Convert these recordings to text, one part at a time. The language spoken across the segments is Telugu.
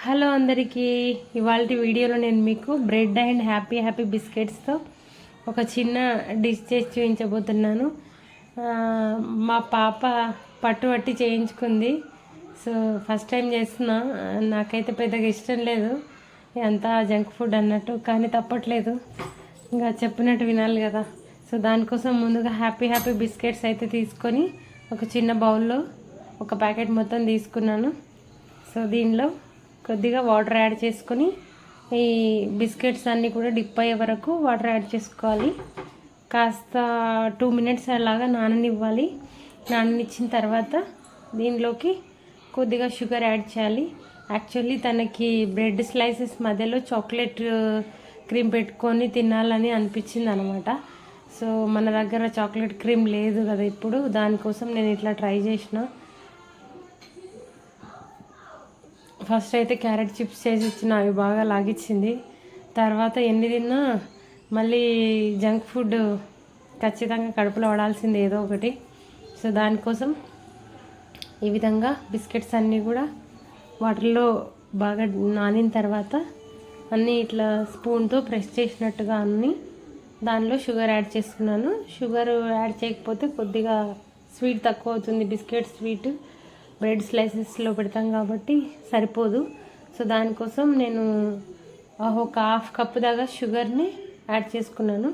హలో అందరికీ, ఇవాళ వీడియోలో నేను మీకు బ్రెడ్ అండ్ హ్యాపీ బిస్కెట్స్తో ఒక చిన్న డిష్ చేసి చూపించబోతున్నాను. మా పాప పట్టు చేయించుకుంది. సో ఫస్ట్ టైం చేస్తున్నా. నాకైతే పెద్దగా ఇష్టం లేదు, అంతా జంక్ ఫుడ్ అన్నట్టు, కానీ తప్పట్లేదు, ఇంకా చెప్పినట్టు వినాలి కదా. సో దానికోసం ముందుగా హ్యాపీ బిస్కెట్స్ అయితే తీసుకొని ఒక చిన్న బౌల్లో ఒక ప్యాకెట్ మొత్తం తీసుకున్నాను. సో దీనిలో కొద్దిగా వాటర్ యాడ్ చేసుకొని ఈ బిస్కెట్స్ అన్నీ కూడా డిప్ అయ్యే వరకు వాటర్ యాడ్ చేసుకోవాలి. కాస్త 2 minutes అలాగా నాననివ్వాలి. నాననిచ్చిన తర్వాత దీనిలోకి కొద్దిగా షుగర్ యాడ్ చేయాలి. యాక్చువల్లీ తనకి బ్రెడ్ స్లైసెస్ మధ్యలో చాక్లెట్ క్రీమ్ పెట్టుకొని తినాలని అనిపించింది అనమాట. సో మన దగ్గర చాక్లెట్ క్రీమ్ లేదు కదా ఇప్పుడు, దానికోసం నేను ఇట్లా ట్రై చేసిన. ఫస్ట్ అయితే క్యారెట్ చిప్స్ చేసి ఇచ్చిన, అవి బాగా లాగిచ్చింది. తర్వాత ఎన్ని తిన్నా మళ్ళీ జంక్ ఫుడ్ ఖచ్చితంగా కడుపులో పడాల్సింది ఏదో ఒకటి. సో దానికోసం ఈ విధంగా బిస్కెట్స్ అన్నీ కూడా వాటర్లో బాగా నానిన తర్వాత అన్నీ ఇట్లా స్పూన్తో ప్రెస్ చేసినట్టుగా అన్నీ దానిలో షుగర్ యాడ్ చేసుకున్నాను. షుగర్ యాడ్ చేయకపోతే కొద్దిగా స్వీట్ తక్కువ అవుతుంది. బిస్కెట్ స్వీట్ బ్రెడ్ స్లైసెస్లో పెడతాం కాబట్టి సరిపోదు. సో దానికోసం నేను ఒక ½ కప్ దాకా షుగర్ని యాడ్ చేసుకున్నాను.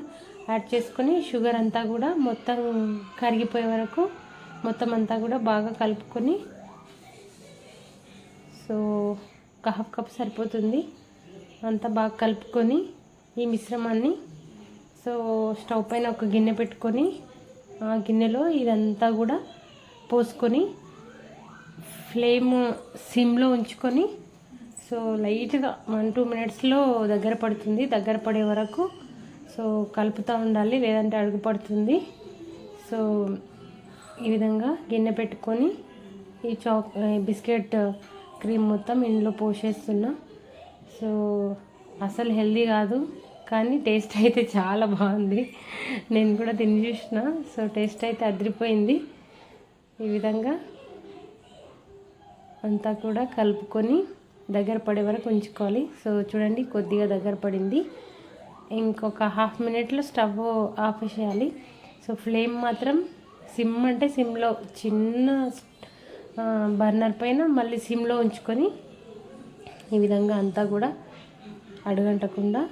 యాడ్ చేసుకొని షుగర్ అంతా కూడా మొత్తం కరిగిపోయే వరకు మొత్తం అంతా కూడా బాగా కలుపుకొని, సో ఒక ½ కప్ సరిపోతుంది. అంతా బాగా కలుపుకొని ఈ మిశ్రమాన్ని సో స్టవ్ పైన ఒక గిన్నె పెట్టుకొని ఆ గిన్నెలో ఇదంతా కూడా పోసుకొని ఫ్లేమ్ సిమ్లో ఉంచుకొని, సో లైట్గా 1-2 minutesలో దగ్గర పడుతుంది. దగ్గర పడే వరకు సో కలుపుతూ ఉండాలి, లేదంటే అడుగు పడుతుంది. సో ఈ విధంగా గిన్నె పెట్టుకొని ఈ బిస్కెట్ క్రీమ్ మొత్తం ఇందులో పోసేస్తున్నా. సో అసలు హెల్దీ కాదు, కానీ టేస్ట్ అయితే చాలా బాగుంది. నేను కూడా తిని చూసిన. సో టేస్ట్ అయితే అదిరిపోయింది. ఈ విధంగా అంతా కూడా కలుపుకొని దగ్గర పడే వరకు ఉంచుకోవాలి. సో చూడండి, కొద్దిగా దగ్గర పడింది. ఇంకొక ½ minute స్టవ్ ఆఫ్ చేయాలి. సో ఫ్లేమ్ మాత్రం సిమ్ అంటే సిమ్లో, చిన్న బర్నర్ పైన మళ్ళీ సిమ్లో ఉంచుకొని ఈ విధంగా అంతా కూడా అడుగంటకుండా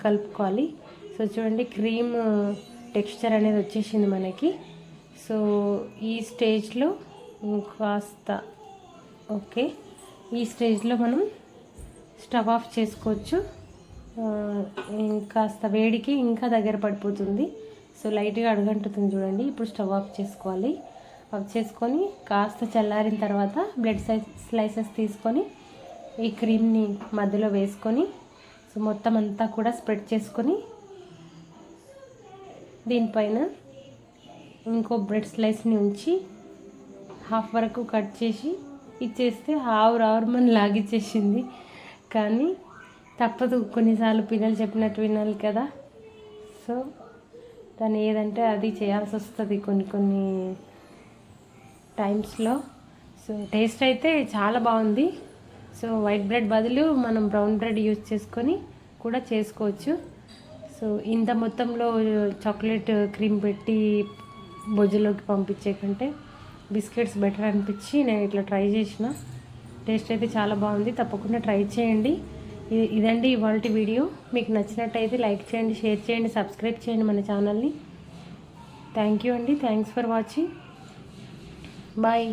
కలుపుకోవాలి. సో చూడండి, క్రీమ్ టెక్స్చర్ అనేది వచ్చేసింది మనకి. సో ఈ స్టేజ్లో కాస్త ఓకే, ఈ స్టేజ్లో మనం స్టవ్ ఆఫ్ చేసుకోవచ్చు. కాస్త వేడికి ఇంకా దగ్గర పడిపోతుంది. సో లైట్గా అడుగంటుతుంది చూడండి. ఇప్పుడు స్టవ్ ఆఫ్ చేసుకోవాలి. ఆఫ్ చేసుకొని కాస్త చల్లారిన తర్వాత బ్రెడ్ స్లైసెస్ తీసుకొని ఈ క్రీమ్ని మధ్యలో వేసుకొని సో మొత్తం అంతా కూడా స్ప్రెడ్ చేసుకొని దీనిపైన ఇంకో బ్రెడ్ స్లైస్ని ఉంచి ½ వరకు కట్ చేసి ఇచ్చేస్తే ఆవురమని లాగిచ్చేసింది. కానీ తప్పదు, కొన్నిసార్లు పిల్లలు చెప్పినట్టు వినాలి కదా. సో దాన్ని ఏదంటే అది చేయాల్సి వస్తుంది కొన్ని టైమ్స్లో. సో టేస్ట్ అయితే చాలా బాగుంది. సో వైట్ బ్రెడ్ బదులు మనం బ్రౌన్ బ్రెడ్ యూజ్ చేసుకొని కూడా చేసుకోవచ్చు. సో ఇంత మొత్తంలో చాక్లెట్ క్రీమ్ పెట్టి బొజ్జులోకి పంపించే కంటే బిస్కెట్స్ బెటర్ అనిపించి నేను ఇట్లా ట్రై చేసిన. టేస్ట్ అయితే చాలా బాగుంది, తప్పకుండా ట్రై చేయండి. ఇదండి ఇవాల్టి వీడియో. మీకు నచ్చినట్టయితే లైక్ చేయండి, షేర్ చేయండి, సబ్స్క్రైబ్ చేయండి మన ఛానల్ని. థ్యాంక్ యూ అండి. Thanks for watching. బాయ్.